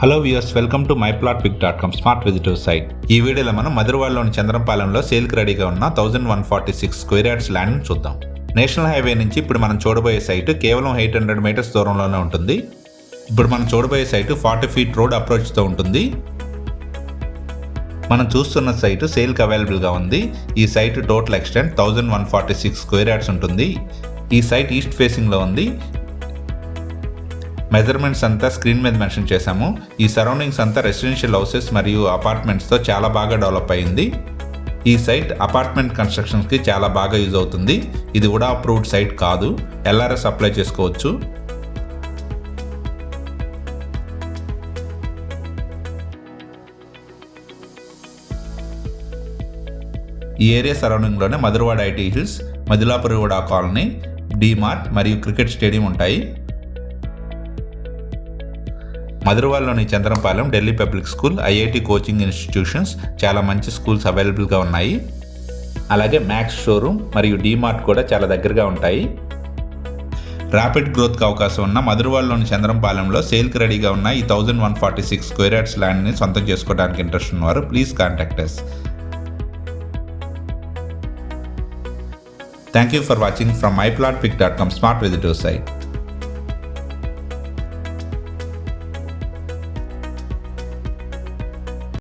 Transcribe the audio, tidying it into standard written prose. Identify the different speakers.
Speaker 1: Hello viewers, welcome to myplotpic.com smart visitor site. ఈ వీడియోలో మనం మధురవాడలోని చంద్రంపాలెంలో సేల్కి రెడీగా ఉన్న 1146 స్క్వేర్ యార్డ్స్ ల్యాండ్ని చూద్దాం. నేషనల్ హైవే నుంచి ఇప్పుడు మనం చూడబోయే సైటు కేవలం 800 మీటర్స్ దూరంలోనే ఉంటుంది. ఇప్పుడు మనం చూడబోయే సైటు 40 ఫీట్ రోడ్ అప్రోచ్తో ఉంటుంది. మనం చూస్తున్న సైటు సేల్కి అవైలబుల్గా ఉంది. ఈ site total extent 1146 square yards ఉంటుంది. ఈ సైట్ ఈస్ట్ ఫేసింగ్లో ఉంది. మెజర్మెంట్స్ అంతా స్క్రీన్ మీద మెన్షన్ చేశాము. ఈ సరౌండింగ్స్ అంతా రెసిడెన్షియల్ హౌసెస్ మరియు అపార్ట్మెంట్స్తో చాలా బాగా డెవలప్ అయింది. ఈ సైట్ అపార్ట్మెంట్ కన్స్ట్రక్షన్స్కి చాలా బాగా యూజ్ అవుతుంది. ఇది కూడా అప్రూవ్డ్ సైట్ కాదు, ఎల్ఆర్ఎస్ అప్లై చేసుకోవచ్చు. ఈ ఏరియా సరౌండింగ్లోనే Madhurawada IT hills, Madilapuraguda colony, DMart మరియు క్రికెట్ స్టేడియం ఉంటాయి. మధురవాడలోని Chandrampalem Delhi public school, IIT coaching institutions చాలా మంచి స్కూల్స్ అవైలబుల్గా ఉన్నాయి. అలాగే మ్యాక్స్ షోరూమ్ మరియు డీమార్ట్ కూడా చాలా దగ్గరగా ఉంటాయి. ర్యాపిడ్ గ్రోత్కి అవకాశం ఉన్న మధురవాడలోని చంద్రంపాలెంలో సేల్కి రెడీగా ఉన్న ఈ 1146 స్క్వేర్ యార్డ్స్ ల్యాండ్ని సొంతం చేసుకోవడానికి ఇంట్రెస్ట్ ఉన్నవారు please contact us. Thank you for watching from myplotpic.com smart visitor site.